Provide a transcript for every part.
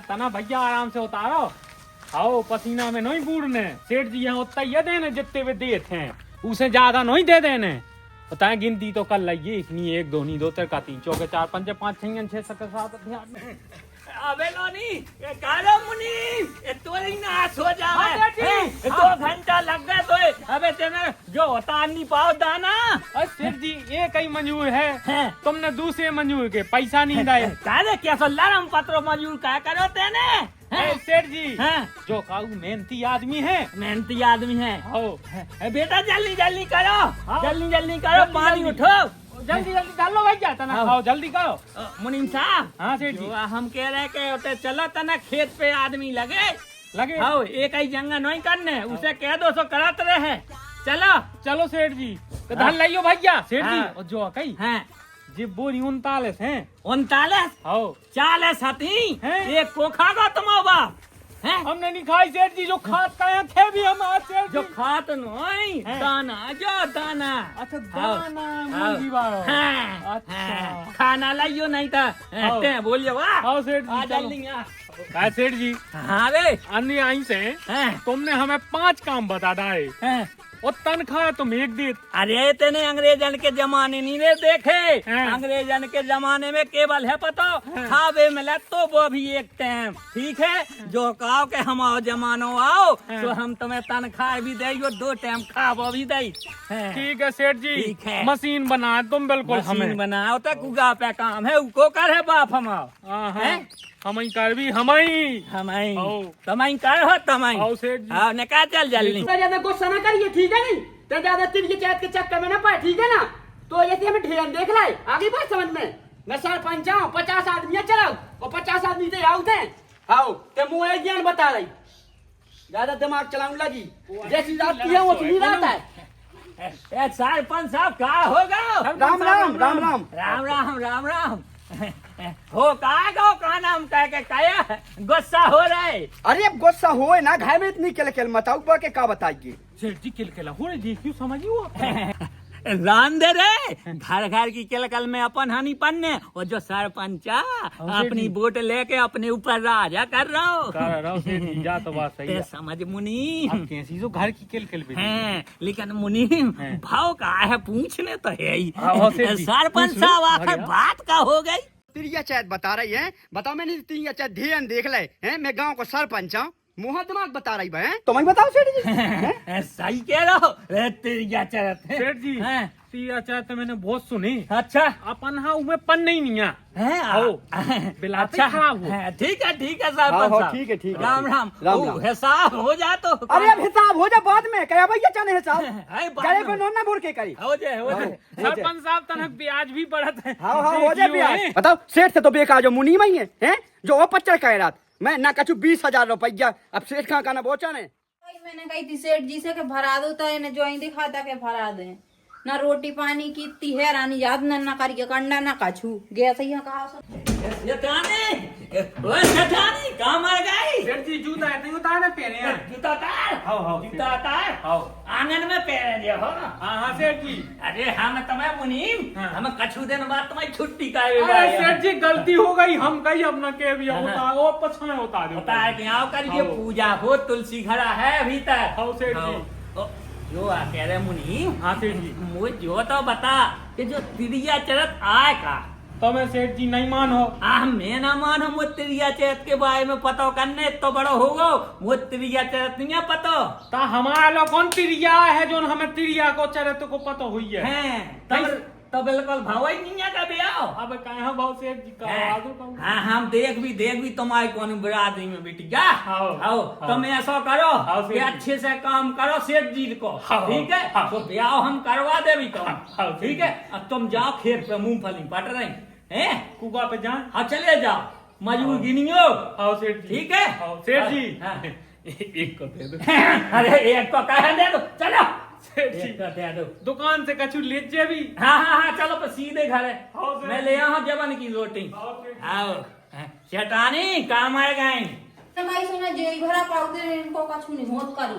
तना भैया आराम से उतारो। आओ पसीना में नहीं बूढ़ने। सेठ जी यहाँ उतना ही देने जितने वे देते हैं, उसे ज्यादा नहीं दे देने। बताए गिनती तो कर लाइए, इतनी 1 2 नहीं 2 3 4 चौके 4 5 5 6 6 7 7 ध्यान में। अबे लोनी ये कालो मुनी ये तो ही ना सो जावे सेठ 2 घंटा लग गए तो अबे तेने जो होता नहीं पाओ दाना। अरे सेठ जी ये कई मंजूर है, तुमने दूसरे मंजूर के पैसा नहीं दिए। काले कैसा लरम पत्रो मजूर क्या करो तेने। सेठ जी हैं जो काऊ मेहनती आदमी है, मेहनती आदमी है। हो बेटा जल्दी जल्दी करो, जल्दी जल्दी करो, पानी उठो, जल्दी जल्दी डालो भैया तना, आओ जल्दी करो। मुनीम साहब। हाँ सेठ जी हम कह रहे के होते चलो तना खेत पे आदमी लगे लगे। आओ एक ही जंगा नहीं करने, उसे कह दो सो करत रहे। चलो चलो सेठ जी तो धन लाइयो भैया। सेठ जी हाँ। और जो कई हैं जी बोरी 39 हैं। 39 आओ 40 हती हैं? एक को खागा तुम्हारा बाप हैं हमने नहीं खाई सेठ जी, जो खाद का यहाँ थे भी हम आज सेठ जो जी। खात नहीं हैं? दाना जो दाना। अच्छा आओ, दाना आओ। मुर्गी वालो। हाँ, अच्छा। हाँ, खाना लाइयो नहीं था आओ। बोलियो वाह आओ सेठ आ जी चलो। जल्दी आ। काय सेठ जी हाँ रे अन्य आई से हैं तुमने हमें 5 काम बता दाए हैं और तनख्वाह तुम एक दे। अरे तेने अंग्रेजन के जमाने नहीं रे देखे। हैं। अंग्रेजन के जमाने में केवल है पता खावे मिला तो वो भी एक टाइम ठीक है। जो कहो के हम आओ जमानो आओ हैं। तो हम तुम्हें तनख्वाह भी देंगे 2 टाइम खावो भी दे। ठीक है सेठ जी ठीक है। मशीन बना तुम बिल्कुल मशीन हमें। बनाओ तो कुगा पे काम है उको कर है बाप हम आओ हैं? हम ही कर भी हम ही। हमाई आओ। तमाई कर हो तमाई आओ सेठ जी। आओ निकाल चल जल्दी। ज्यादा गुस्सा ना करिए ठीक है नहीं तो ज्यादा तिल के चैत के चक्कर में ना पाए ठीक है ना। तो ये हमें ढेर देख लाए आगे बात समझ में। मैं सरपंच हूँ 50 आदमी चलाऊ और 50 आदमी से आओ थे आओ ते मुँह ज्ञान बता रही ज्यादा दिमाग चलाऊं लगी जैसी रात की है वो सुनी रात है। सरपंच साहब क्या होगा। राम राम राम राम राम राम राम राम हो का नाम कह के काया गुस्सा हो रहा है। अरे अब गुस्सा हो ना घर में इतनी केल केल मत आओ के का बताइए। सेठ जी किलकिला हो रही देखियो समझियो। रान दे रे घर घर की किलकल में अपन हानि पन्ने और जो सरपंचा अपनी वोट लेके अपने ऊपर राजा कर रहा हो। कर रहा हूँ सेठ जी, जा तो बात सही ते है। समझ मुनी अब कैसी जो घर की किलकिल भी हैं लेकिन मुनी हैं। भाव का है पूछने तो है ही। हाँ, सेठ जी, सरपंच पूछ लो। साहब आखिर बढ़िया। बात का हो गई। तिरिया चैत बता रही है बताओ मैंने तिरिया चैत ध्यान देख ले हैं मैं गांव को सरपंच हूँ मुँह दिमाग बता रही है तो मैं बताओ सेठ जी। सही कह रहा हो रे तेरिया चरत सेठ जी हैं। तिया चाहे तो मैंने बहुत सुनी। अच्छा अपन हाँ उमे पन नहीं है। हैं आओ, बिलाते खराब हो। हैं, ठीक है सरपंच हाँ, साहब ठीक है, ठीक है, राम ठीक है। राम राम ओ, राम। हिसाब हो जा तो अरे अब हिसाब हो जा बाद में क्या भैया चाने हिसाब अरे बाद गले में। पे नोना बोल के करी। हो जाए हो जाए सरपंच साहब तनक ब्याज भी बढ़त है। हाँ हाँ हो जाए देखियो, हैं? बताओ सेठ से तो बेकार जो मुनी में ही है जो वो 50 कह रहा मैं ना कछु 20,000 रुपया अब सेठ कहाँ कहना पहुंचा ने। मैंने कही थी सेठ जी से के भरा दो तो इन्हें जो ही दिखाता के भरा दे ना रोटी पानी की इतनी हैरानी याद ना करिए कंडा ना कछू गया सही है कहा ये काम आ गई सेठ जी जूता है नहीं उतारने पहने हैं। जूता तार हाँ, हाँ, जूता तार हाँ। आंगन में पहन दिया हो। हाँ हाँ सेठ जी। अरे हम तुम्हें मुनीम हाँ। हम कछु दिन बाद तुम्हारी छुट्टी का अरे सेठ जी गलती हो गई, हम कही अपना के भी हाँ, होता वो पछाए होता दे। होता है कि आओ करिए हाँ। पूजा हो तुलसी घड़ा है भीतर। हाँ, सेठ जी। ओ, जो आ कह रहे मुनीम हाँ सेठ जी। मुझे जो तो बता कि जो तिरिया चरत आए का तो मैं सेठ जी नहीं मानो। मैं ना मानो मुझे तिरिया चरत के बारे में पता करने तो बड़ा होगा मुझे तिरिया चरत नहीं है पता ता हमारा लोग कौन तिरिया है जो हमें तिरिया को चरित्र को पता हुई है। हैं तब तो बिल्कुल भाव ही नहीं है कभी आओ। अब कहा भाव सेठ जी का आदू कहूं। हाँ हम देख भी तुम्हारी कौन बिरादरी में बिटिया आओ, आओ आओ। तुम ऐसा करो आओ, कि सेठ जी। अच्छे से काम करो सेठ जी को आओ, ठीक है आओ। तो ब्याह हम करवा दे भी तुम आओ, सेठ ठीक है अब तुम जाओ खेत पे मूंगफली पट रही हैं कुआ पे जाए। हाँ चले जाओ मजबूर गिनियो आओ सेठ जी। ठीक है आओ सेठ जी। हाँ। एक को दे दो अरे एक को कह दे दो चलो सेठ जी। एक को दे दो दुकान से कछु ले जे भी। हाँ हाँ हाँ चलो पर सीधे घर है आओ, सेठ मैं ले आऊँ जबन की रोटी आओ, सेठ जी। आओ चटानी काम आ गए भाई सुना जेई भरा पाउते इनको कछु नहीं होत करू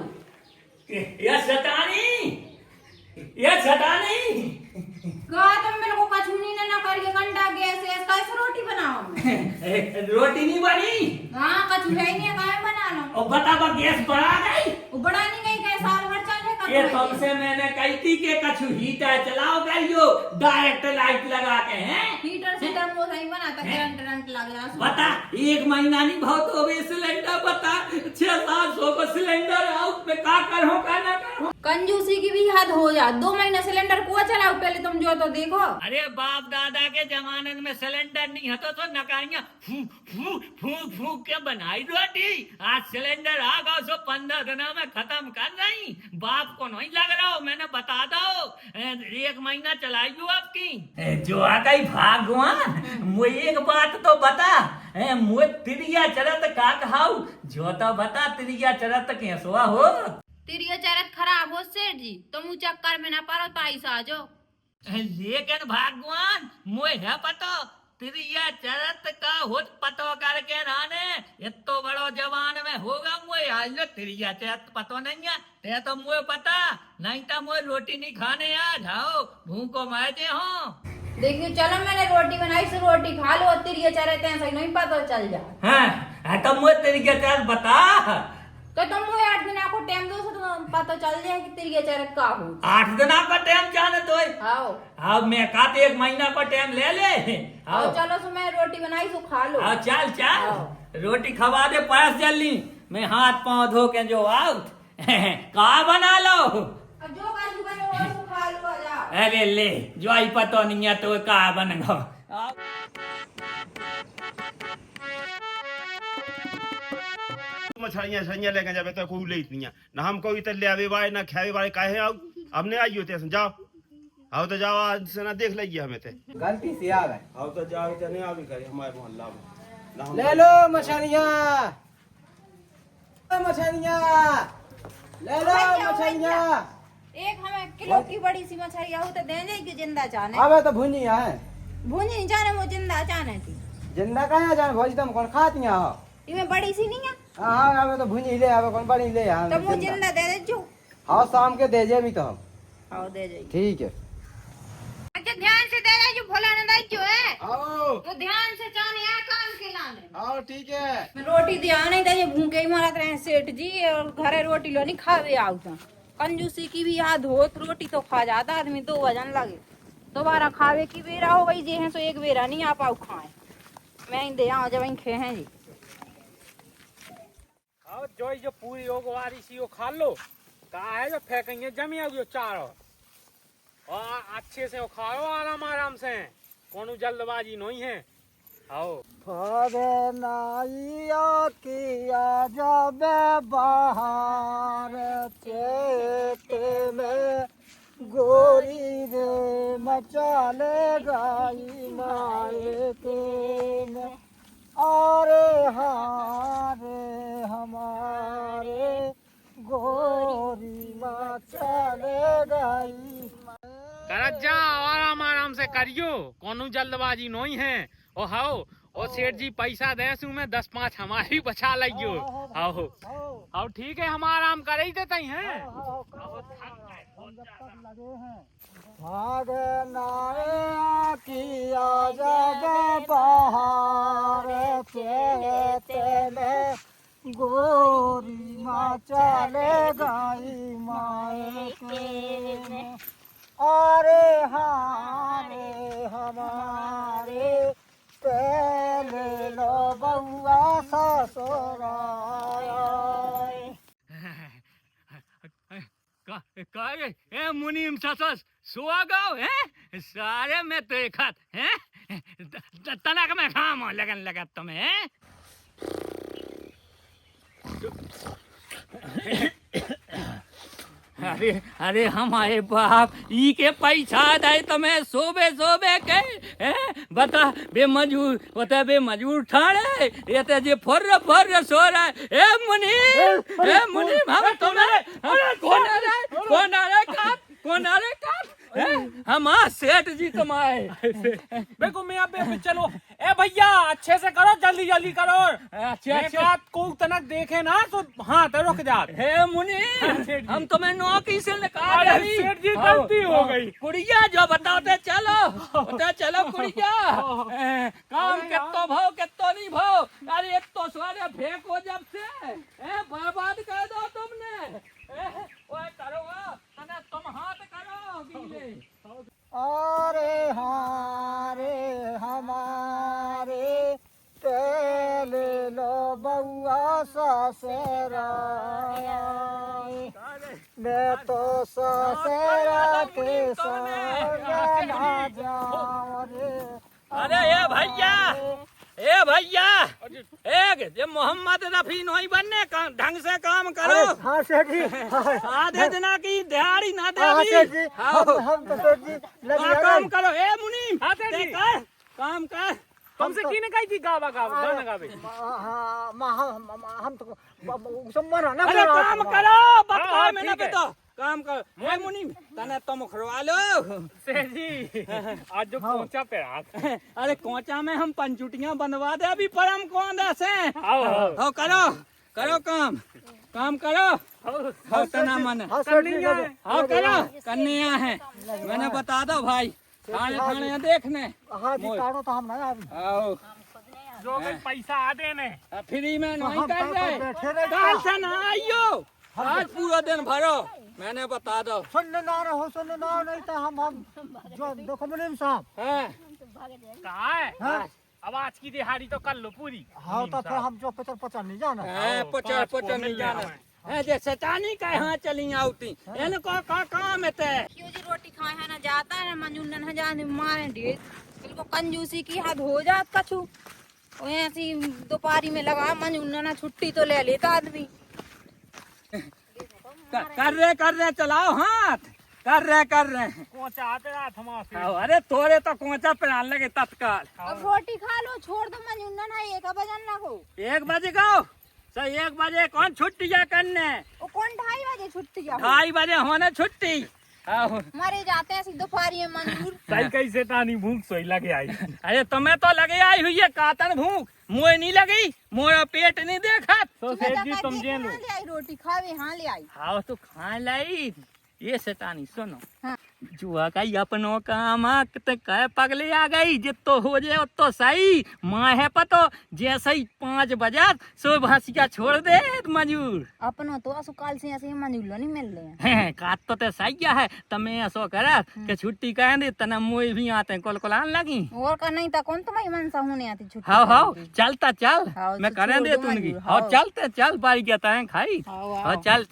ये शतानी गा तुम मेरे को कछु नहीं ना करिए कंडा गैस कैसे रोटी बनाओ रोटी नहीं बनी हाँ कछु है ही नहीं काय बना लो और बता गैस बढ़ा गई वो बड़ा नहीं गई काय साल भर चले ये तुमसे मैंने कही थी कि कछु हीटर चलाओ करियो डायरेक्ट लाइट लगा के हैं हीटर सीटर वो नहीं बनाता करंट लग जा बता 1 महीना नहीं बहुत हो गए सिलेंडर बता 600-700 को सिलेंडर आउट में का करो का ना करो कंजूसी की भी हद हो जा 2 महीने सिलेंडर को चलाओ पहले तुम जो तो देखो अरे बाप दादा के जमाने में सिलेंडर नहीं हतो तो नकारियां फूक के बनाई रोटी आज सिलेंडर आ गया सो 15 दिनों में खत्म कर रही बाप को नहीं लग रहा हो मैंने बता दो 1 महीना चलाइयो आपकी जो आ गई भगवान मुझे एक बात तो बता मुझे तिरिया चरत का कहाऊ जो तो बता तिरिया चरत कैसवा हो तिरिया चरत खराब हो सेठ जी तुम चक्कर में ना पड़ो ताई साजो लेकिन भगवान मुझे है पता तिरिया चरत का होत पतो करके राने इतो बड़ो जवान में होगा मुझे आज तिरिया चरत पतो नहीं है ते तो मुझे पता नहीं तो मुझे रोटी नहीं खाने आ जाओ भूखो मारे हो देखियो चलो मैंने रोटी बनाई से रोटी खा लो तिरिया चरत ऐसा नहीं पता चल जा हाँ तो मुझे तिरिया चरत बता तो तुम मुझे 8 दिन आपको टाइम दो तो पता चल जाए कि तिरिया चरत का हो 8 दिन का टाइम जाने तो आओ अब मैं खाते 1 महीना का टाइम ले ले आओ चलो सो मैं रोटी बनाई सो खा लो आओ चल चल रोटी खवा दे पास जल्दी मैं हाथ पांव धो के जो आउट का बना लो अब जो काजू बनो वो सो खा लो जा अरे ले जो आई पता नहीं है तो का बनेगा मछलियां सैया लेके जावे तो कोई ले इतनी ना हम कोई तो ले आवे वाले ना खावे वाले काहे आओ अब ने आइयो ते जाओ आओ तो जाओ आज से ना देख लइए हमें ते गलती से आ गए आओ तो जाओ तो नहीं आवे करे हमारे मोहल्ला में ना हम ले लो मछलियां मछलियां ले लो मछलियां एक हमें किलो की बड़ी सी मछली हो तो देने की जिंदा चाने अबे तो भुंजिया है भूंजी नहीं जाने वो जिंदा चाने थी जिंदा कहाँ जान भोज तुम कौन खाती हो इमे बड़ी सी नहीं है हाँ अबे तो भुंजी ले अबे कौन बड़ी ले हाँ तो वो जिंदा दे दे जो हाँ शाम के दे जे भी तो हम आओ दे जाइए ठीक है अच्छा ध्यान से दे दे जो भोला न दे जो है आओ वो ध्यान से चाने आ काम के लाने आओ ठीक है मैं रोटी ध्यान नहीं दे भूखे ही मरत रहे सेठ जी और घरे रोटी लो नहीं खावे आउ तो कंजूसी की भी याद हो तो रोटी तो खा जाता आदमी 2 वजन लगे दोबारा खावे की बेरा हो गई जे है तो एक बेरा नहीं आप आउ खाए मैं दे आओ जब खे हैं जी और जो पूरी होगो वारी सी वो खा लो का है जो फेंकेंगे जमी आओ चारो और अच्छे से वो खाओ आराम से कोनो जल्दबाजी नहीं है आओ फरे नाइया किया जाबे बाहर चेते में गोरी रे मचाले गाई माए के में अरे हारे हमारे गोरी मचाले गाई कर जाओ आराम से करियो कोनो जल्दबाजी नहीं है ओ हाओ ओ सेठ जी पैसा दे सू में 10-5 हमारी बचा लियो आओ आओ ठीक है हम आराम कर ही देते हैं भाग नाया किया जाबे बाहर चेते में गोरी माँ चले गई माए के अरे हारे हमारे पहले लो बउआ ससुराल ए मुनीम ससुर सुआ गाओ है सारे में तो एक हाथ है तनक में खाम लगन लगा तुम्हें अरे अरे हमारे बाप ई के पैसा दे तुम्हें सोबे के बता बे मजूर बता बे मजूर ठाड़े ये तो जे फर सो रहा है ए मुनीम हम तुम्हें कौन आ रहा काट हम सेठ जी तुम्हारे देखो मैं अब चलो ए भैया अच्छे से करो जल्दी करो अच्छा को तनक देखे ना तो हाँ तो रुक जा हे मुनि हम तुम्हें नौकरी से निकाल रही सेठ जी गलती हो गई कुड़िया जो बताओ चलो कुड़िया काम के तो भाव के फेंको जब से बर्बाद कर दो तुमने। ओए करो तने तुम हाथ करो गीले। अरे हारे हमारे तेले लो बउआ ससुरा मैं तो ससुरा के संग ना जाऊं रे। अरे ए भैया एक ये मोहम्मद रफी नहीं बनने ढंग से काम करो। हाँ सेठ जी, आधे जना की दिहाड़ी ना दे हाँ सेठ जी, हम तो सेठ जी लगे काम करो। ए मुनीम हाँ सेठ जी। काम कर। तुमसे किने कही थी गावा गाना गावे। हम तो मना ना अरे काम करो बता हाँ, मैंने ठीक है। बता काम करो। ए मुनीम तने तुम खरवा लो। सेठ जी आज जो पहुंचा पे रात। अरे कोचा में हम पंचुटियां बनवा दे अभी परम कौन से। आओ करो काम करो। आओ तना मन हाँ सेठ जी हाँ करो कन्या है मैंने बता दो भाई खाने देखने। हाँ जी काटो तो हम ना अभी आओ जो भी पैसा आ देने। फ्री में नहीं हम कर रहे बैठे रहे। कल से ना आइयो आज पूरा दिन भरो मैंने बता दो। सुनने ना नहीं तो हम जो देखो मुनीम साहब हाँ कहा है हाँ? अब आज की दिहाड़ी तो कर लो पूरी। हाँ तो फिर हम जो पचर नहीं जाना। पचर नहीं जाना है जे सचानी का यहाँ चली आउती इनको का काम है ते। क्यों जी रोटी खाए है ना जाता है ना मंजून न जाने मारे ढेर बिल्कुल कंजूसी की हद हो जात कछु। ऐसी दोपहरी में लगा मंजून ना छुट्टी तो ले लेता आदमी। कर रहे चलाओ हाथ कर रहे कोचा आते रात हमारे। अरे तोरे तो कोचा पहन लगे तत्काल। अब रोटी खा लो छोड़ दो मंजून ना 1 बजे ना को। 1 बजे गाओ सही 1 बजे कौन छुट्टी जा करने। वो कौन 2:30 बजे छुट्टी जा 2:30 बजे होने छुट्टी। मरे जाते हैं सीधे दोपहरी में मंजूर। सही कैसे तानी भूख सोई लगे आई। अरे तुम्हें तो लगे आई हुई है कातन भूख मुझे नहीं लगी मोरा पेट नहीं देखा। तो सेठ जी तुम जे लो। ले आई रोटी खावे हाँ ले आई। हाँ तो खा लाई ये सेठानी सुनो हाँ। जुआ का अपनों काम कह पगले आ गई जितो हो जाए तो सही माँ है पतो जैसे ही 5 बजा सो भासिया छोड़ दे मजूर। अपनो तो असुकाल से ऐसे मंजूर नहीं मिल रहे हैं। काट तो ते सही है तमें ऐसो करा कि छुट्टी कह दे तना मुझे भी आते हैं कोलकोलान लगी और का नहीं था कौन तुम्हारी मनसा होने आती छुट्टी। हाँ चलता चल हाँ, मैं तो करें छोड़ दे दो तुमकी मजूर, हाँ हाँ। चलते चल बारी कहता है खाई हाँ, हाँ चल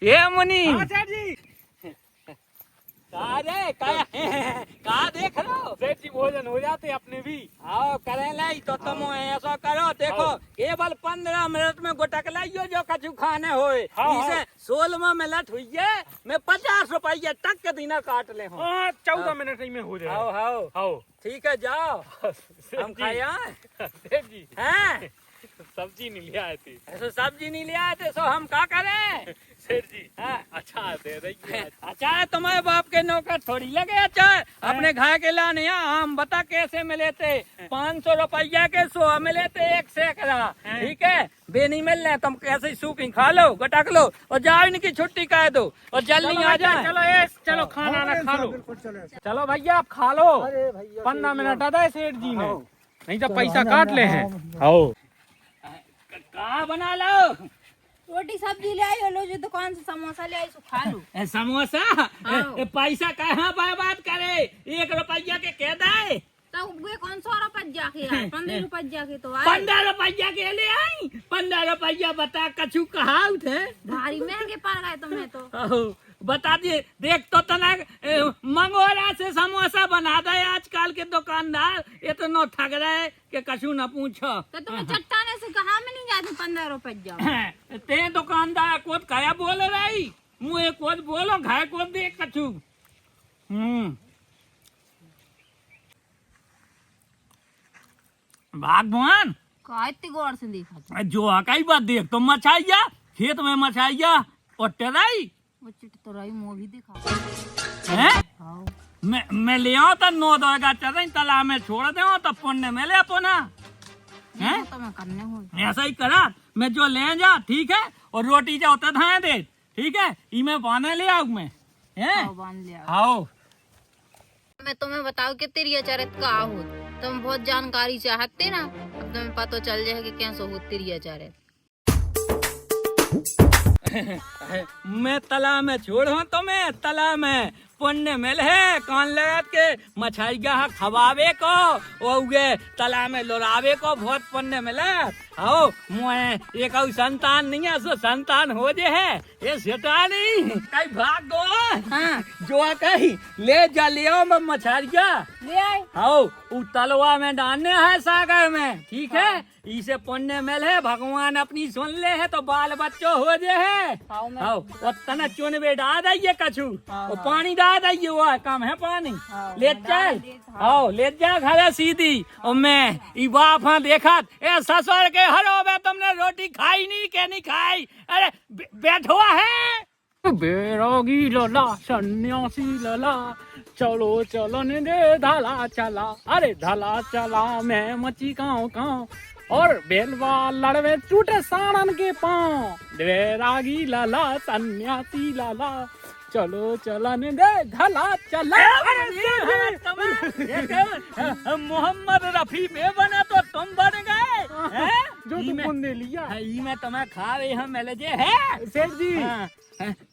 ये मुनी सेठ जी का देख रहो सेठ जी भोजन हो जाते अपने भी। आओ करे लाई तो तुम ऐसा करो देखो केवल 15 मिनट में गुटक लाइयो जो कछु खाने होए हाँ, इसे 16 मिनट हुई है मैं 50 रुपये तक के दिन काट ले हूँ। 14 मिनट ही में हो जाए। आओ आओ ठीक है जाओ सेठ हम जी। खाया सेठ जी हैं सब्जी नहीं ले आए थे। ऐसे सब्जी नहीं ले आए थे सो हम क्या करें। सेठ जी हाँ। अच्छा दे रही अच्छा है तुम्हारे बाप के नौकर थोड़ी लगे अच्छा अपने घर के लाने हम बता कैसे मिले थे 500 रुपया के 100 मिले थे 1 सैकड़ा ठीक है बेनी मिल रहे तुम कैसे ही सूखी खा लो गटक लो और जाओ इनकी छुट्टी कह दो और जल्दी आ जाए। चलो खाना ना खा लो। बिल्कुल चले। चलो भैया आप खा लो। अरे भैया 15 मिनट आता है सेठ जी ने नहीं तो पैसा काट ले हैं। आओ कहाँ बना लो रोटी सब्जी ले आई लो जो दुकान से समोसा ले आई सो खा लो। समोसा पैसा कहाँ बर्बाद करे 1 रुपया के कह दे तो वे कौन 100 रुपया के आए 15 रुपया के तो आए 15 रुपया के ले आई 15 रुपया बता कछु कहा थे भारी महंगे पड़ गए तुम्हें तो। बता दिए देख तो तना मंगोरा से समोसा बना दे आजकल के दुकानदार इतना ठग रहे कि कछु न पूछो। तो तुम्हें चट्टाने से कहा में नहीं जाती 15 रुपया। ते दुकानदार को कया बोल रही मुझे को बोलो घर को देख कछु। भगवान का इतनी गौर से देखा था जो कई बात देख तो मछाइया खेत में मछाइया और टेराई वो चिट तो रही मुँह भी दिखा है हाँ। मैं ले आओ तो 9 दगा चल तालाब में छोड़ दे तो पुण्य में ले अपना है तो मैं करने हो ऐसा ही करा मैं जो ले जा ठीक है और रोटी जो होता था दे ठीक है इमे बांधे ले आऊ मैं है बांध लिया। आओ मैं तुम्हें बताऊं कि तेरी अचरत का हो तुम बहुत जानकारी चाहते ना तुम्हें पता चल जाए कि कैसे होती रही चारे। मैं तला में छोड़ो तो मैं तला में पुण्य मिल है कान लगात के मछाई गा खवावे को उगे तला में लोरावे को बहुत पुण्य मिले। आओ मुए एक संतान नहीं है सो संतान हो जे है ये सेटा नहीं कई भाग गो। हाँ जो कही ले जा लियो मैं मछाई गा ले आए। आओ उ तलवा में डालने है सागर में ठीक है। इसे पुण्य मिल है भगवान अपनी सुन ले है तो बाल बच्चों हो जे है। आओ वो तना चुनबे डाल दइए कछु वो पानी डाल दइए वो कम है पानी ले चल। आओ ले जा घर सीधी और मैं ई बाप हाँ देखा ए ससुर के हरो में तुमने रोटी खाई नहीं के नहीं खाई। अरे बैठो है बेरोगी लला सन्यासी लला चलो चलन दे धाला चला। अरे धाला चला मैं मची काऊ काऊ और बेलवा लड़वे टूटे साड़न के पाँव। बेरागी लाला सन्यासी लाला चलो चलन दे धाला चला। मोहम्मद रफी में बना तो तुम बन गए जो तुम ने लिया ई में तुम्हें खा रहे हैं मेले जे है सेठ जी।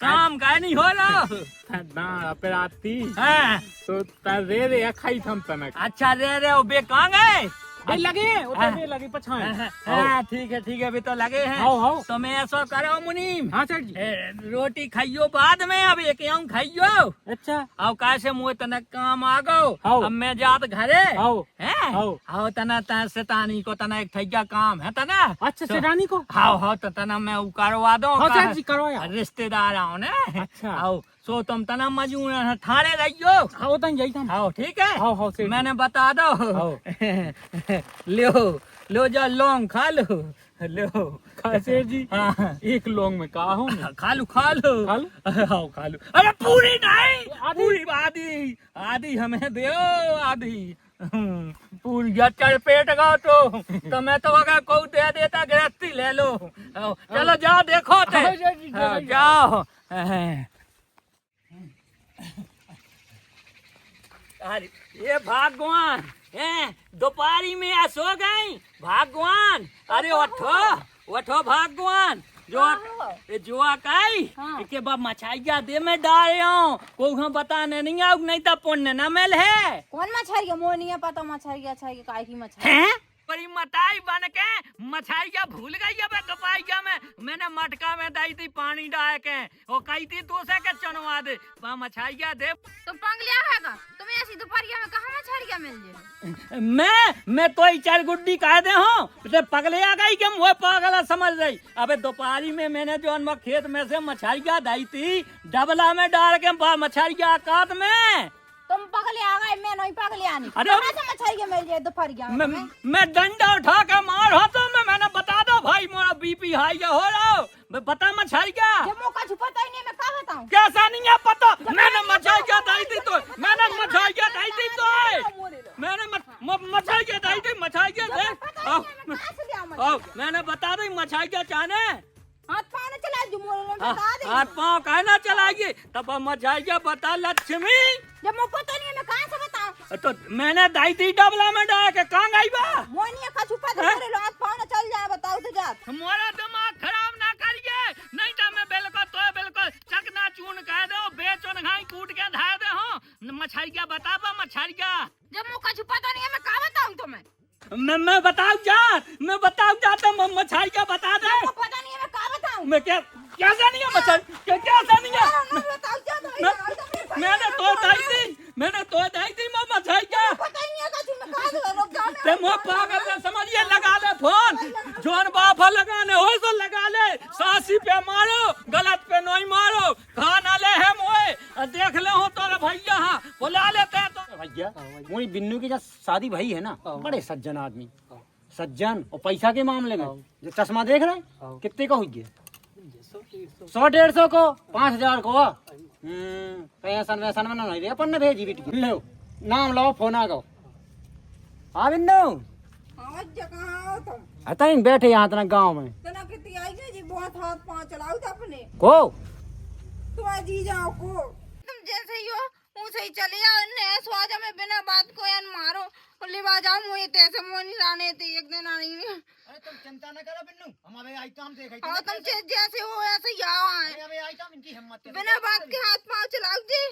काम का नहीं हो रहा ना अपराधी हाँ। तो तरे रे खाई थम तनक अच्छा रे रे वो बे कहाँ गए बे लगे उधर लगे पछाए। हाँ ठीक है अभी तो लगे हैं। हाउ हाउ तो मैं ऐसा करो मुनीम हाँ सेठ जी। रोटी खाइयो बाद में अब एक आऊं खाइयो। अच्छा अब कैसे मुँह तनक काम आ गो हाउ। अब मैं जात घरे हाउ हैं हाउ। हाउ तना शैतानी को तना एक ठैया काम है तना। अच्छा सेठानी को हाउ तो तना मैं उ करवा दो हाँ सेठ जी करवाया। रिश्तेदार आओ ने अच्छा। आओ सो तुम तना मजूर थाने रहियो। हाँ तन जाई थम। आओ ठीक है हाउ हाउ सेठ जी। मैंने बता दो हाउ। लो जा लौंग खा लो लो खा सेठ जी। हाँ। एक लौंग में कहा हूँ ना। खा लो खा लो खा लो? हाँ खा लो। अरे पूरी नहीं आधी? पूरी आधी आधी हमें दो आधी पूरी चढ़ पेट गो तो मैं तो अगर को दे देता गृहस्थी ले लो। चलो जाओ देखो ते हाँ, सेठ जी, हाँ, चलो जाओ। अरे ये भगवान दोपहरी में आ सो गई भगवान। अरे उठो भगवान जो कई हाँ। के बाद मछाइया दे में डाल हूँ को बताने नहीं आऊ नहीं तो पुण्य न मिल है। कौन मछरिया मोनिया पता मछरिया अच्छा है काय की मछरी हैं बड़ी मताई बन के मछाइया भूल गई अब दोपहरिया में मैंने मटका में दी थी पानी डाल के वो कही थी तू से के चनवा दे मछाइया दे। तो पंगलिया हैगा तुम्हें ऐसी दोपहरिया में कहाँ मछरिया मिल जाए। मैं तो ही चार गुड्डी कह दे हूँ तो पगले आ गई कि मुझे पागल समझ रही। अबे दोपहरी में मैंने जो खेत में से मछाइया दी थी डबला में डाल के मछाइया काट में तुम पगले आ गए मैं नहीं पगले आनी। अरे कहाँ से मछरिया मिल जाए दोपहरिया में तुम्हें? मैं डंडा उठा के मार हो तो मैंने बता दो भाई मोरा बीपी हाई हो रहा मैं बता मछाइया जब मौका छुपाता ही नहीं मैं क्या बताऊं। कैसा नहीं है पता मैंने मछाइया दी थी तो मैंने मछाइया दी थी तो मैंने मछाइया दी थी मछाइया दे मैंने बता दी मछाइया चाहने हाथ पाँव न चला जो मोरे में बता दे। हाथ पाँव कहना चलाइए तब मछाइया बता लक्ष्मी जब मौका तो नहीं है मैं कहाँ से बताऊं। तो मैंने दी थी डबला में डाल के कहाँ गई बा मोनिया का छुपा दे मोरे हाथ पाँव न चल जाए बताओ तो जा। हमारा दिमाग खराब ना करिए नहीं तो मैं बिल्कुल चकना चून कह दो बेचन घाई कूट के धा दे हो मछाइया बताबा मछाइया। जब मौका छुपाता नहीं है मैं क्या बताऊं तुम्हें। मैं बताऊ जा तो मछाइया बता दे पता नहीं है मैं क्या बताऊं। मैं कैसा नहीं है मछाइया कैसा नहीं है बताओ जा तो मैंने तो दी थी मछाइया पता ही नहीं है का मैं कहाँ से रुक जाओ। ते मोह पागल से समझिए लगा ले फोन जोन बाफा लगाने हो तो लगा ले सासी पे मारो गलत पे नहीं मारो खाना ले है मोए देख ले हो तो भैया हाँ बुला लेते तो भैया मोरी बिन्नू की जब शादी भई है ना बड़े सज्जन आदमी सज्जन और पैसा के मामले में जो चश्मा देख रहे कितने का हुई 100-150 को 5000 को पैसा वैसा में नहीं रे अपन ने भेजी बिटी लो नाम लो फोन आ गो हाँ बिन्नू आज जगह तुम अतः बैठे यहाँ तना गाँव में तना कितनी आई है जी बहुत हाथ पाँव चलाओ तो अपने को तुम जी जाओ को तुम जैसे ही हो मुँह से ही चले जाओ ने स्वाजा में बिना बात को यान मारो लेवा जाओ मुझे तैसे मोनी लाने थे एक दिन आई नहीं। अरे तुम चिंता न करो बिन्नू, हम अबे आई तो हम देख और तुम जैसे हो ऐसे ही आओ आए। अबे आई तो हम इनकी हिम्मत है। बिना बात के हाथ पाँव चलाओ जी।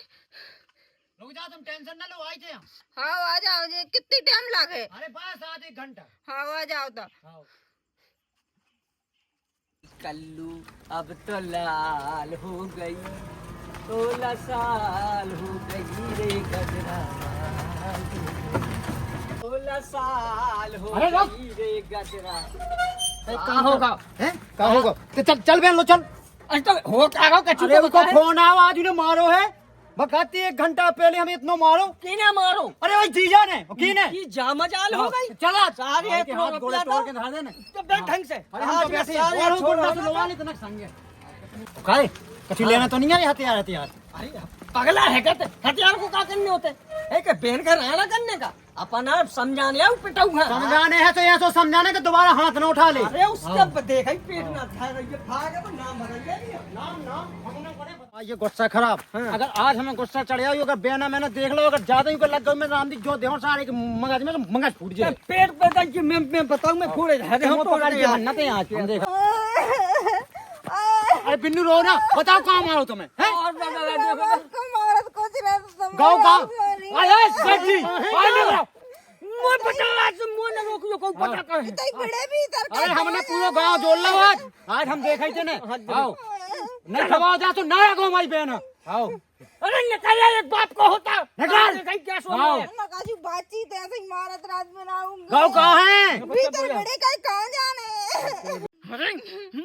रुक जाओ तुम टेंशन न लो, आई थे हम। हाँ आ जाओ जी, कितनी टाइम लगे? अरे बस आधे एक घंटा। हाँ आ जाओ तो। कल्लू अब तो लाल हो गई, 16 साल हो गई रे गजरा, 16 साल हो गई रे गजरा। कहाँ होगा हैं? कहाँ होगा? तो चल चल बहन लो चल। अरे तो हो क्या रहा कच्ची? अरे उसको फोन आओ, आज उन्हें मारो है। बकाती 1 घंटा पहले हमें इतना मारो। किने मारो? अरे भाई जीजा ने, किने? की जामजाल हो गई। चला सारे हाथ गोड़े तोड़ के धर देना। तो बैठ ढंग से। अरे हम तो वैसे और ऊपर से लोहा नहीं इतना संगे। काहे? कच्ची लेना तो नहीं है हथियार हथियार। अरे पगला है क्या? हथियार को क्या करने होते? है कि बहन का रहना करने का? अपन आप समझाने आओ पिटाऊ है। समझाने है तो ऐसा समझाने के दोबारा हाथ न उठा ले। अरे उसका देखा ही पेट ना था, ये भागे तो नाम बदल गया। ये गुस्सा खराब। अगर आज हमें गुस्सा चढ़ जाओ, अगर बेना मैंने देख लो, अगर ज्यादा ही लग गई मैं रामदी जो देहो सारे के मगज में मगज फूट जाए। पेट पे गई कि मैं बताऊं मैं फोड़े हम तो ना थे आज हम देख। अरे बिन्नू रो ना, बताओ कहाँ मारो तुम्हें? हैं? गाँव गाँव अरे सेठ जी मोर पटाला से मोर न रोकियो को पता कर। अरे हमने पूरा गाँव जोड़ लो आज हम देखा ही थे ने। आओ नहीं खवा जा तो ना आगो हमारी बहन। आओ अरे निकल एक बाप को होता निकाल। कहीं क्या आओ सोच बातचीत ऐसे ही मारत रात में ना गाँव कहाँ है? भीतर बड़े का कहाँ जाने। अरे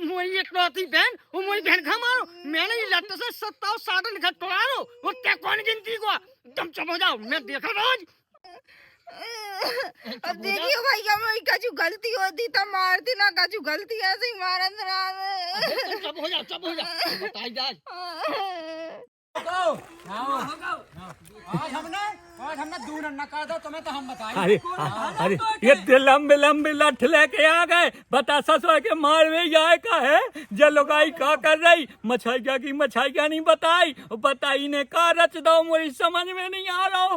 मोरी एक लौती बहन वो मोरी बहन खा मारो मैंने ये लट से 57 लिखा तोड़ा लो वो क्या कौन गिनती को तुम चुप हो जाओ मैं देखा रोज। अब देखियो भैया मेरी कछु गलती होती तो मारती ना, कछु गलती ऐसे ही मारत रात। चुप हो जा बताई जा। आज हमने दूर न कर दो तुम्हें तो हम बताएं। अरे ये लंबे लंबे लठ लेके आ गए, बता ससुर के मार में जाए का है जलोगाई का कर रही मछाइया की मछाइया नहीं बताई बताई ने का रच दो मुझे समझ में नहीं आ रहा हो।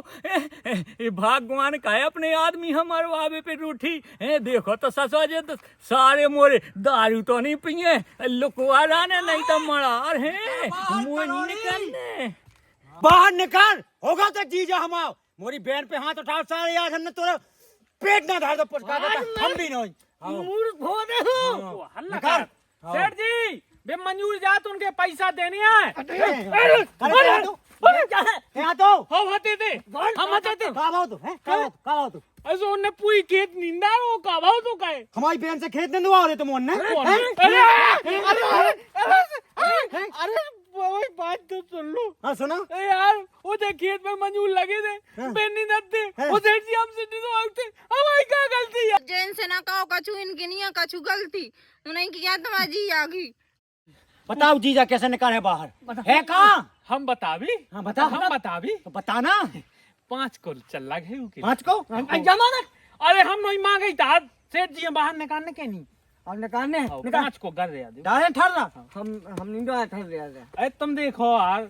भगवान का है अपने आदमी हमारे वावे पे रूठी देखो तो ससुर जी तो सारे मोरे दारू तो नहीं पिए लुकवा रहने नहीं तो मरा है मुँह नहीं निकलने। बाहर निकाल होगा तो जीजा हम आओ। मोरी बहन पे हाथ उठाओ सारे आज हमने तोरा पेट ना धार दो पुचका देता हम भी नहीं। मूर्ख हो दे हो हल्ला कर। सेठ जी बे मंजूर जात उनके पैसा देने आए। यहाँ तो हम हते थे हम हते थे का भाव तो है का भाव तो ऐसे उन्हें पूरी खेत निंदा हो का भाव तो कहे हमारी बहन से खेत निंदवा रहे तुम उन्ने। अरे वही बात तो सुन लो। हाँ सुना यार वो जो खेत में मंजूर लगे थे बेनी दत्ते वो सेठ जी हमसे निकलते हमारी क्या गलती है? जैन से ना कहो कछु इनकी नहीं है कछु गलती उन्हें किया तुम्हारी जी आगी। बताओ जीजा कैसे निकाले बाहर है कहाँ? हम बता भी हाँ बता हम बता भी तो बताना 5 को चल लगे 5 को जमानत। अरे हम नहीं मांगे था सेठ जी बाहर निकालने के नहीं और निकालने 5 को कर रहे डायरेक्ट ठहर रहा हम नहीं डरा ठहर रहे थे। अरे तुम देखो यार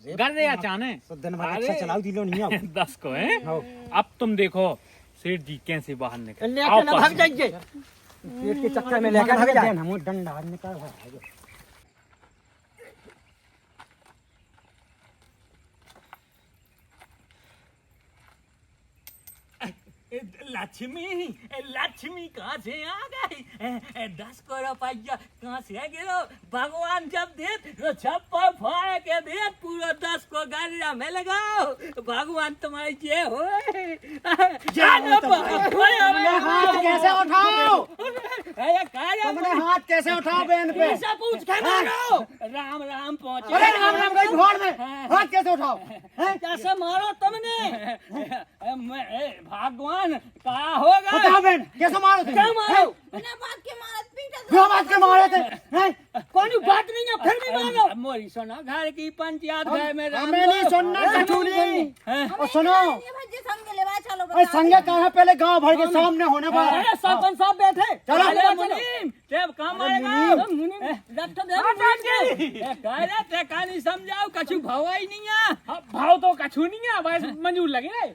कर रहे चाने तो दिन भर अच्छा चलाओ दिलो नहीं आओ 10 को है। अब तुम देखो सेठ जी कैसे बाहर निकल लेके ना भाग जाइए पेट के चक्कर में लेकर भाग जाए। हम डंडा निकाल लक्ष्मी कहाँ से आ गई 10 को रुपया कहाँ से गिरो भगवान जब दे तो छप्पर फाड़ के दे पूरा 10 को गालिया में लगाओ भगवान तुम्हारी जे हो हाथ कैसे उठाओ तुमने हाथ कैसे उठाओ बहन पे पूछ के मारो राम राम पहुंचे अरे राम राम गई घोड़ में हाथ कैसे उठाओ कैसे मारो तुमने भगवान कहा होगा बताओ बहन कैसे मारो थे क्या मारो बिना बात के मारत पीटा क्यों बात के मारे थे कोई बात नहीं है फिर भी मारो मोरी सोना घर की पंचायत घर में हमें नहीं सुनना कछु नहीं और सुनो भज्जे संग लेवा चलो अरे संगे कहाँ पहले गांव भर के सामने होने पर सरपंच साहब बैठे चलो। मुनीम जब काम आएगा कहानी समझाओ कछु भवाई नहीं है। भाव तो कछु नहीं है, बस मंजूर लगे रे।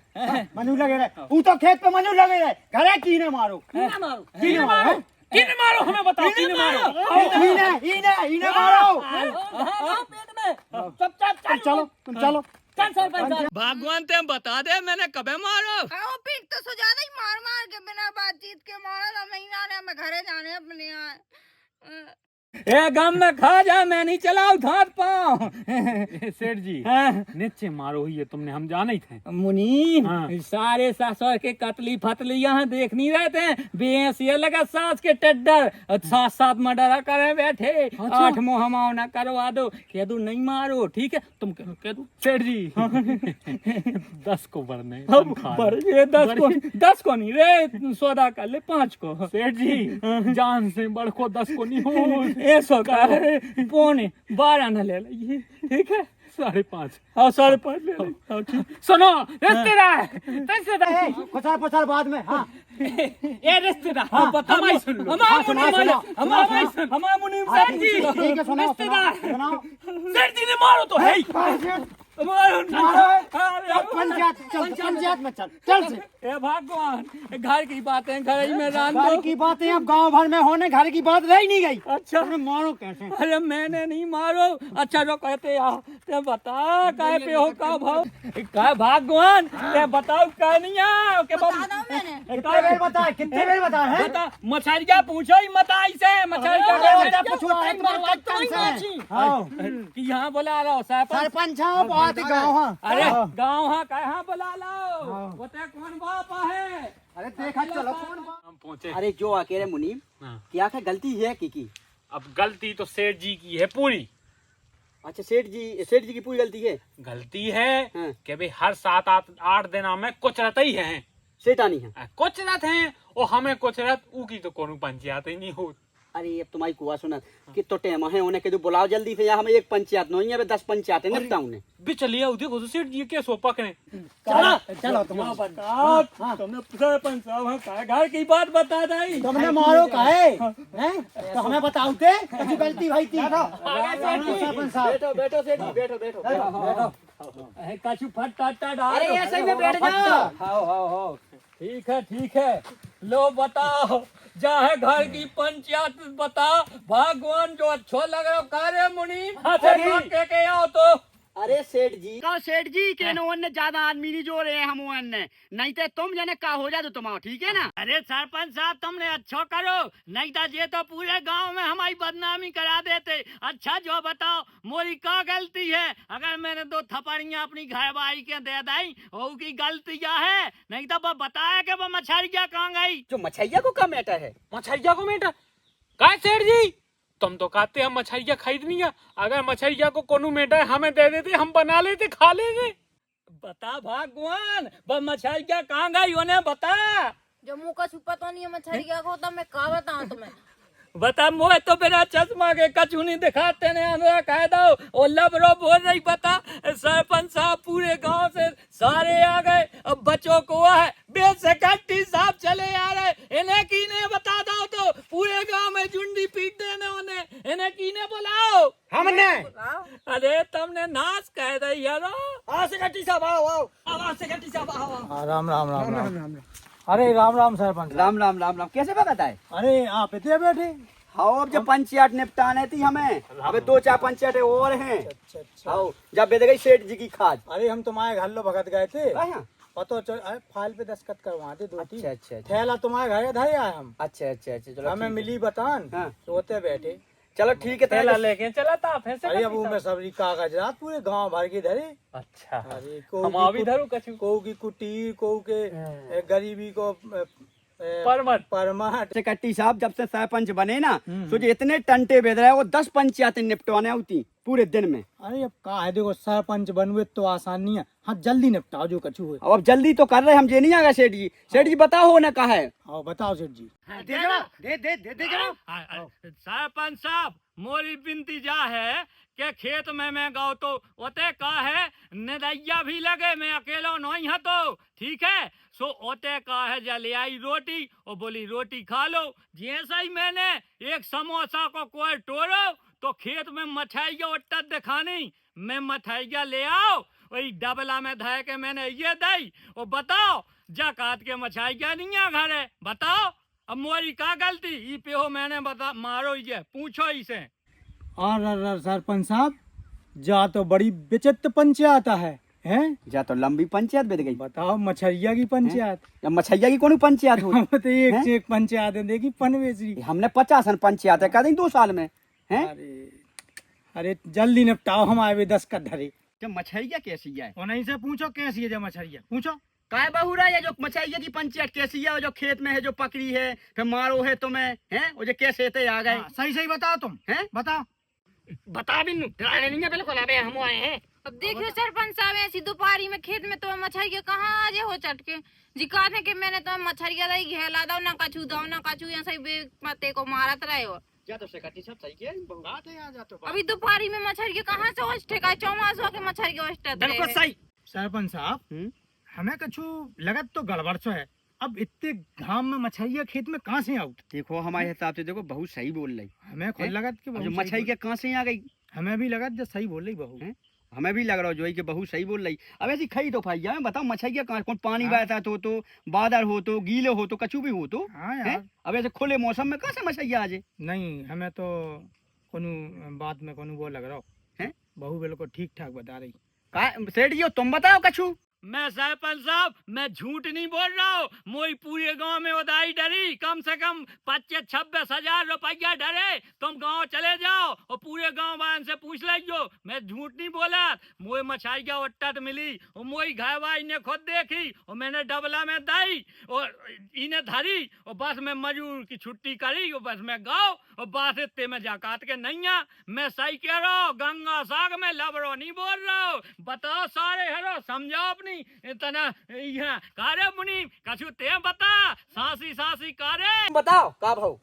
मंजूर लगे रहे, ऊ तो खेत पे मंजूर लगे रहे, घरे कीने मारो, किने मारो, किने मारो, हमें बताओ किने मारो। इने मारो। चलो तुम चलो। भगवान ते बता दे मैंने कबे मारो। आओ पीट तो सो ज्यादा ही मार मार के बिना बातचीत के मारा था। महीना ने हमें घरे जाने अपने यहाँ। ए गम में खा जा, मैं नहीं चलाऊ हाथ पाँव। सेठ जी नीचे मारो ही है तुमने, हम जाने ही थे। मुनीम हाँ। सारे ससुर के कतली फतली यहाँ देख नहीं रहते हैं। बेस ये लगा सास के टड्डर, साथ साथ मर्डर करे बैठे। 8 मुहमाओ ना करवा दो, कह दो नहीं मारो, ठीक है तुम कह दो। सेठ जी 10 को बढ़ने ये 10 को नहीं रे, सौदा कर ले 5 को। सेठ जी जान से बढ़ को 10 को नहीं हो। ऐसा का है, 12 न ले लीजिए, ठीक है 5.5। हाँ 5.5 ले लो। हाँ, ठीक। सुनो रिश्तेदार पचार बाद में। हाँ ये रिश्तेदार हाँ, बता हमारी सुन लो। हमारा मुनीम साहब जी ठीक है, सुनाओ रिश्तेदार। सुनाओ। सेठ जी ने मारो तो है ही। पंचायत में चल से। ए भगवान, घर की बातें घर ही में रान घर दो। की बातें अब गांव भर में होने, घर की बात रह नहीं गई। अच्छा मारो कैसे? अरे मैंने नहीं मारो। अच्छा जो कहते यार ते बता काय पे हो का भाव का भगवान ते बताओ का नहीं आ के बता दो मैंने। कितने बेर बताए, कितने बेर बताए हैं? बता मछरिया पूछो ही मताई से मछरिया कि यहाँ बुला रहा सरपंच हाँ, बहुत ही गाँव हाँ। अरे गाँव हाँ कहाँ बुला लो, बता कौन बाप है। अरे देखा चलो कौन हम पहुंचे। अरे जो अकेले मुनीम हाँ। क्या क्या गलती है की? अब गलती तो सेठ जी की है पूरी। अच्छा सेठ जी की पूरी गलती है। गलती है हाँ। कि भाई हर 7-8 दिन में कुछ रहता ही है। सेठानी है। कुछ रत हैं और हमें कुछ रत ऊ की तो कोनो पंचायत ही नहीं हो। अरे अब तुम्हारी कुआ सुना कि तो टेम है उन्हें के बुलाओ जल्दी से, या हमें एक पंचायत नहीं है 10 पंचायत है निपटा उन्हें। भी चलिए आओ, देखो तो सेठ जी के सो पकड़े। चलो तुमने सरपंच साहब घर की बात बता दी। तुमने मारो काहे हैं? तो हमें बताओ थे कैसी गलती भाई थी। सरपंच साहब बैठो सेठ जी, बैठो। कछु फटा डाल। अरे ये सही में बैठ जाओ। हाँ ठीक है लो बताओ जा है घर की पंचायत बता। भगवान जो अच्छा लग रहा कार्य मुनि के आओ तो। अरे सेठ जी के नो ज्यादा आदमी नहीं जो रहे हम नहीं तो तुम जने का हो जाए तो तुम ठीक है ना। अरे सरपंच साहब तुमने अच्छा करो, नहीं तो ये तो पूरे गांव में हमारी बदनामी करा देते। अच्छा जो बताओ मोरी क्या गलती है? अगर मैंने 2 थप्पड़ियां अपनी घरवाली के दे दी और की गलती क्या है? नहीं तो वो बताया कि वो मछरिया कहाँ गई। जो मछैया को का मैटर है? मछरिया को बेटा का सेठ जी तुम तो कहते हम मछरिया खरीदनी है। अगर मछरिया को कोनो मेटा हमें दे देते, हम बना लेते, खा लेते। बता भगवान वो मछरिया कहाँ गई उन्हें बता। जो मुँह का छुपा तो नहीं है मछरिया को, तो मैं का बताऊं तुम्हें। बता मुझे तो बिना चश्मा के कछु नहीं दिखाते ने अंदर कह दो। और लबरो बोल रही बता सरपंच साहब पूरे गांव से सारे आ गए, अब बच्चों को है बेसकट्टी साहब चले आ रहे। इन्हें कीने बता दो तो पूरे गांव में झुंडी पीट देने उन्हें। इन्हें कीने बुलाओ। हमने। अरे तुमने नाश कह दी यारो। सेक्रेटरी साहब आओ। सेक्रेटरी साहब आओ। राम। अरे राम सरपंच। राम कैसे पता है? अरे आप इतने बैठे। हाँ अब जब पंचायत निपटाने थी हमें, अबे 2-4 पंचायतें और हैं। अच्छा। हाँ जब बेद गई सेठ जी की खाद। अरे हम तुम्हारे घर लो भगत गए थे, कहाँ? पता चल फाइल पे दस्तखत करवा दे 2-3। अच्छा। थैला तुम्हारे घर धरे आए हम। अच्छा चलो हमें ठीक मिली बतान, हाँ। सोते बैठे। चलो ठीक है थैला लेके चला था फिर अरे अब में सबरी कागजात पूरे गांव भर के धरे। अच्छा अरे हम अभी धरू कछु को की कुटीर को के गरीबी को परमट। सेक्रेटरी साहब जब से सरपंच बने ना, सोचे इतने टंटे बेद रहे, वो 10 पंचायतें निपटवाने होती पूरे दिन में। अरे अब का है, देखो सरपंच बनवे तो आसान नहीं है। हाँ जल्दी निपटाओ जो कछु हुए। अब जल्दी तो कर रहे हम, जे नहीं आ गए सेठ जी। सेठ जी बताओ ना कहा है। हाँ बताओ सेठ जी। दे सरपंच साहब मोरी बिनती जा है के खेत में मैं गाँव तो ओते का है नदैया भी लगे, मैं अकेला नहीं है तो ठीक है। सो ओते का है जले आई रोटी और बोली रोटी खा लो। जैसे ही मैंने एक समोसा को कोई टोरो तो खेत में मछाइया उट्टा दिखानी, मैं मछाइया ले आओ वही डबला में धय के मैंने ये दई और बताओ जाकात के मछाइया नहीं है घर है, बताओ अब मोरी का गलती ई पे हो मैंने बता मारो ये पूछो इसे। और सरपंच साहब जा तो बड़ी विचित्र पंचायत है हैं? जा तो लंबी पंचायत बेद गई। बताओ मछरिया की पंचायत, या मछैया की कौन पंचायत हो? हम तो एक हैं? से एक पंचायत है देखी पनवेसरी। हमने 50 पंचायत है कह दें 2 साल में हैं? अरे जल्दी निपटाओ, हम आए 10 का धरे। क्या मछैया कैसी है? उन्हीं से पूछो कैसी है जो मछरिया, पूछो काय बहुरा है जो मछैया की पंचायत कैसी है? वो जो खेत में है जो पकड़ी है फिर मारो है तुम्हें हैं? वो जो कैसे थे आ गए सही सही बताओ तुम हैं? बताओ। बता भी नहीं है बिल्कुल, अबे हम आए हैं। अब देखियो सरपंच साहब ऐसी दोपहरी में खेत में तो मछरिया कहाँ आजे हो चटके जी कहते कि मैंने तो मछरिया दई घेला दो ना कछू दो ना कछू ऐसे ही पत्ते को मारत रहे हो। क्या तो सेक्रेटरी साहब सही किया बात है आ जा तो अभी दोपहरी में मछरिया कहाँ से होस्ट का 24 के मछरिया होस्ट बिल्कुल सही। सरपंच साहब हमें कछु लगत तो गड़बड़ सो है, अब इतने घाम में मछरिया खेत में कहाँ से आउट? देखो हमारे हिसाब से देखो बहुत सही बोल रही। हमें खुद हैं? लगत कि अब बहू जो सही मछली के कहाँ से आ गई? हमें भी लगत जो सही बोल रही बहू। हैं? हमें भी लग रहा जो है कि बहुत सही बोल रही। अब ऐसी खई तो भाई मैं बताओ मछलियाँ कहाँ कौन पानी बहता तो बादल हो तो गीले हो तो कछु भी हो तो हाँ हैं? यार अब ऐसे खुले मौसम में कहाँ से मछलियाँ आ जाए? नहीं, हमें तो कोनो बात में कोनो वो लग रहा हो हैं? बहू बिल्कुल ठीक ठाक बता रही। सेठ जी तुम बताओ कछु। मैं सरपंच साहब मैं झूठ नहीं बोल रहा हूँ, मोई पूरे गांव में उदाई डरी कम से कम 25-26 हजार रुपया डरे। तुम गांव चले जाओ और पूरे गांव वाले से पूछ लीजिए, मैं झूठ नहीं बोला। मोई मछाइया उट्टत मिली और मोई घायवाई ने खुद देखी और मैंने डबला में दई और इन्हें धरी और बस मैं मजूर की छुट्टी करी और बस मैं गाँव और बात इतने में जाकात के नहीं है। मैं सही कह रहा हूँ, गंगा साग में लबरो नहीं बोल रहा हूँ। बताओ सारे हरो समझाओ अपनी इतना यहाँ कारे मुनि कछु ते बता सांसी सांसी कारे बताओ का भाव?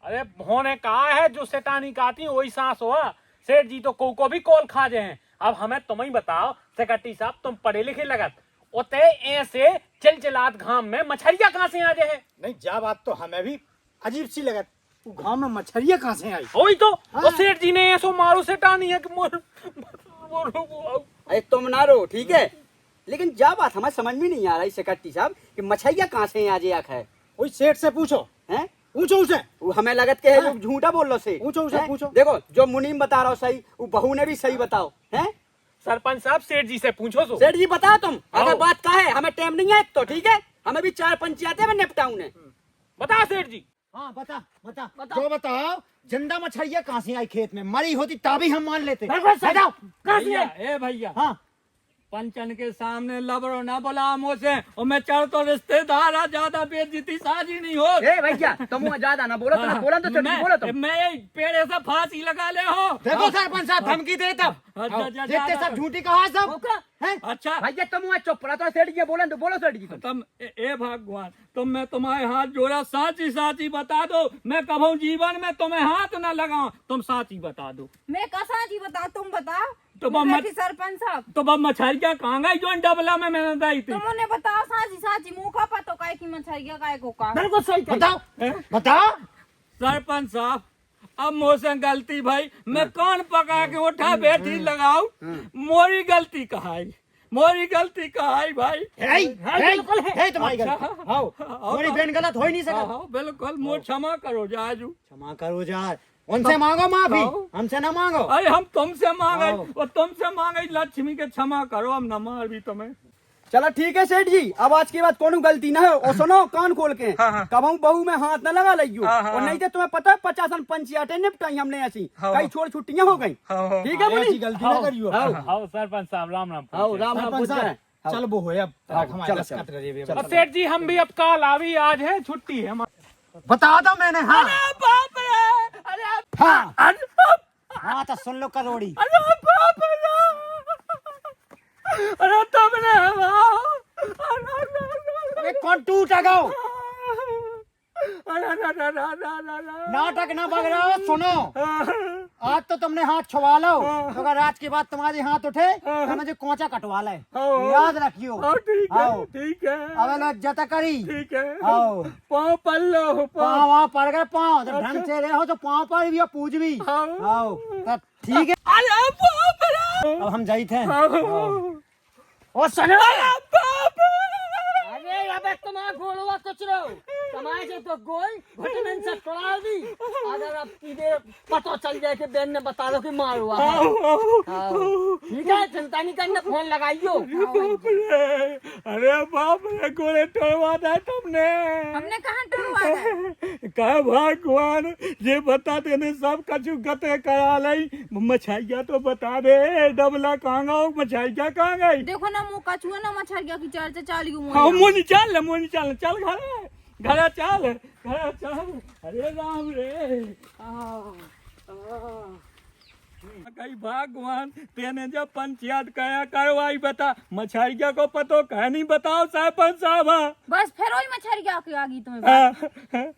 अरे होने कहा है जो शैतानी काती वही सांस हुआ। सेठ जी तो को भी कॉल खा जाए हैं। अब हमें तुम ही बताओ सेक्रेटरी साहब, तुम पढ़े लिखे लगत ओते ऐसे चिलचिलात घाम में मछलियाँ कहाँ से आ जाए? नहीं जा बात तो हमें भी अजीब सी लगत, वो गाँव में मछरिया कहाँ से आई? वही तो हाँ। सेठ जी ने ऐसो मारो शैतानी है कि अरे तुम ना रो ठीक है, लेकिन जा बात हमें समझ में नहीं आ रही सेक्रेटरी साहब कि मछलियाँ कहाँ से आ जाए है? वही सेठ से पूछो, हैं? पूछो उसे। वो हमें लगत के है हाँ। जो झूठा बोल लो से। पूछो उसे, हैं? पूछो। देखो जो मुनीम बता रहा हो सही, वो बहू ने भी सही बताओ हैं? सरपंच साहब सेठ जी से पूछो सो। सेठ जी बताओ तुम अगर आओ। बात का है, हमें टाइम नहीं है तो ठीक है, हमें भी 4 पंचायतें में निपटाऊं ने। बता सेठ जी। हाँ बता बता जो बताओ, जिंदा मछलियाँ कहाँ से आई खेत में? मरी होती तभी हम मान लेते। बताओ कहाँ से आई? ए भैया हाँ पंचन के सामने लबरो ना बोला मुझसे और मैं चढ़ तो रिश्तेदार आ, ज्यादा बेइज्जती साजी नहीं हो। ए भैया तुम ज्यादा ना बोलो, तुम बोला तो सेठ जी बोलो तुम। मैं पेड़े से फांसी लगा ले हो। देखो सरपंच साहब धमकी दे तब अच्छा, अच्छा, देखते अच्छा। सब झूठी कहा सब हैं? अच्छा भैया तुम चुप रहा तो सेठ जी बोलो तो बोलो सेठ जी तुम। तुम ए भगवान तुम मैं तुम्हारे हाथ जोड़ा, साची साची बता दो, मैं कभू जीवन में तुम्हें हाथ ना लगाऊं, तुम साची बता दो। मैं कसा जी बताओ, तुम बताओ। तो मैं मत- कहती सरपंच साहब तो बब मछलियाँ कहाँ गई जो डबला में मैंने दी थी? तुम उन्हें बताओ साची साची मुंह का पतो काय की मछरिया काय को का। बिल्कुल सही बताओ हैं? बताओ। सरपंच साहब अब मुझसे गलती भाई, मैं कान पका के उठा बैठी लगाऊ, मोरी गलती कहाई, मोरी गलती कहाई भाई। बिल्कुल है तुम्हारी गलती। अच्छा। आओ हमारी बहन गलत हो ही नहीं सकता। हाँ, बिल्कुल मोर क्षमा करो जाजू। क्षमा करो यार, उनसे मांगो माफी, आओ। हमसे ना मांगो। अरे हम तुमसे मांगे आओ। और तुमसे मांगे लक्ष्मी के क्षमा करो, हम न मार भी तुम्हें। चलो ठीक है सेठ जी, अब आज के बाद कोनो गलती ना है। और सुनो कान खोल के, कबहू बहू में हाथ न लगा लियो। और नहीं तो तुम्हें पता है 50 पंचायतें निपटाई हमने ऐसी, कई छोड़ छुट्टियां हो गई। ठीक है ऐसी बोली? गलती ना करियो। आओ सरपंच साहब राम राम। आओ राम राम सरपंच पूछ साहब, रहे हैं। चल वो है अब हमारे चलो, 10 चलो। कट रहे अब सेठ जी हम भी अब काल आवी, आज है छुट्टी है हमारी। बता दो मैंने। हाँ बाप रे, अरे हाँ अरे बाप, हाँ तो सुन लो करोड़ी। अरे बाप रे, अरे तुमने अरे कौन टूटा गाओ? अरे नाटक ना बग रहा हो, सुनो। आज तो तुमने हाथ छुआ लो, तो अगर आज के बाद तुम्हारे हाथ उठे तो मुझे कोंचा कटवा ले, याद रखियो। ठीक है आओ। ठीक है अब लो इज्जत करी। ठीक है आओ, पाँव पल लो पाँव वहाँ पड़ गए, पाँव जब ढंग से रहो तो पाँव पर भी और पूज भी। आओ तो ठीक है, अरे बाप रे अब हम जाई थे। आओ। और सुनो, अरे अबे तुम्हारा गोलवा कुछ रहो, तुम्हारे से तो गोल घुटने से तोड़ा दी। अगर अब सीधे पता चल जाए कि बहन ने बता दो कि मार हुआ है। हाँ। ठीक है, चिंता नहीं करना, फोन लगाइयो। बाप रे, अरे बाप रे, गोले तोड़वा दे तुमने। हमने कहाँ टरवा है? का भगवान ये बता देने सब कछु गते करा लई। मछाइया तो बता दे, डबला कहाँ गो, मछाइया कहाँ गई? देखो ना मुँह कछुआ ना मछरिया की चर्चा चाली हाँ मोनी चल चल घरे चल घरे चल। अरे राम रे कई भगवान तेने जब पंचायत कया करवाई बता, मछरिया को पतो कह नहीं बताओ सरपंच साहब। बस फिर वही मछरिया की आगी तुम्हें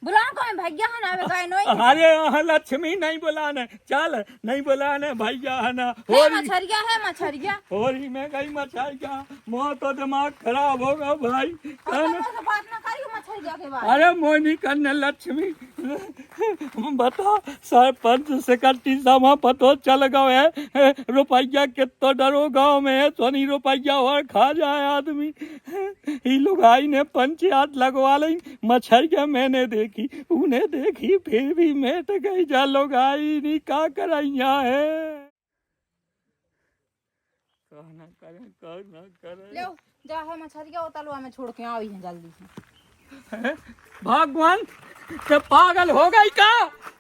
बुलाओ को मैं भैया है ना गए नहीं अरे यहाँ लक्ष्मी नहीं बुलाने, चल नहीं बुलाने भैया है ना। है मछरिया होली में गई मछरिया, मोह तो दिमाग खराब होगा भाई। से बात ना करियो मछरिया के बारे। अरे मोनी कन्या लक्ष्मी बता, सरपंच सेक्रेटरी सामा पतो चल गए रुपया कितो डरो गाँव में सोनी रुपया और खा जाए आदमी। ही लुगाई ने पंचायत लगवा ली, मछरिया मैंने देखी उन्हें देखी फिर भी मेट गई, जा लुगाई नहीं का करैया है। कहना करे लो जा है मछरिया वो तलवा में छोड़ के आई है जल्दी से। भगवान ते पागल हो गई का,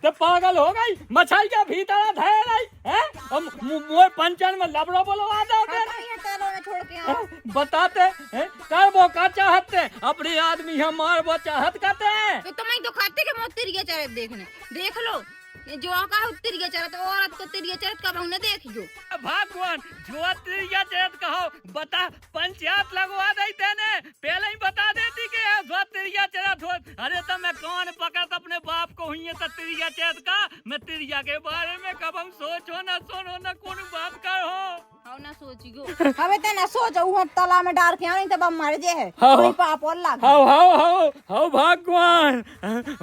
ते पागल हो गई, मछलिया भीतर धैर रही है। मोर पंचन में लबड़ो बोलवा दो के ये तलवा में छोड़ के आओ। बताते हैं करबो का चाहते, अपने आदमी हम मारबो चाहत करते हैं। तो तुम तो खाते के मत तिरिया चरत देखने देख लो, ये जो का तिरिया चरत औरत को तिरिया चरत कब हमने देखियो। भगवान जो तिरिया चरत कहो बता, पंचायत लगवा देते ने पहले ही बता देती कि जो तिरिया चरत हो। अरे तो मैं कौन पकड़ अपने बाप को हुई तो तिरिया चरत का, मैं तिरिया के बारे में कब हम सोचो ना सुनो ना कौन बाप का हो। हाउ ना सोची गो हमें ते ना सोच उ तला में डाल के आ नहीं तब हम मर जे है हाँ। कोई पाप और लाग। हाउ भगवान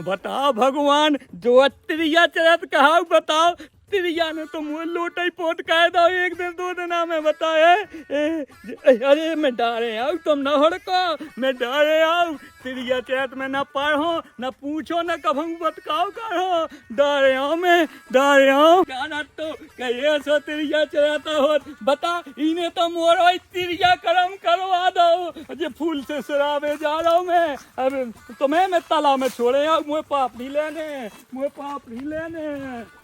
बताओ, भगवान जो तिरिया चरत कहा बताओ। तिरिया ने तो मुँह लोटे पोत कह दो एक दिन दो दिन में बताए। अरे मैं डारे आऊ तुम न हड़को, मैं डारे आऊ तिरिया चरत में न पढ़ो न पूछो न कभू बतकाओ करो, डारे आओ मैं डारे आओ गाना तो कहिए सो तिरिया चराता हो। बता इन्हें तो मोरो तिरिया कर्म करवा दो, जो फूल से शराबे जा रहा हूँ मैं। अब तुम्हें मैं ताला में छोड़े आऊ, मुझे पाप नहीं लेने, मुझे पाप नहीं लेने।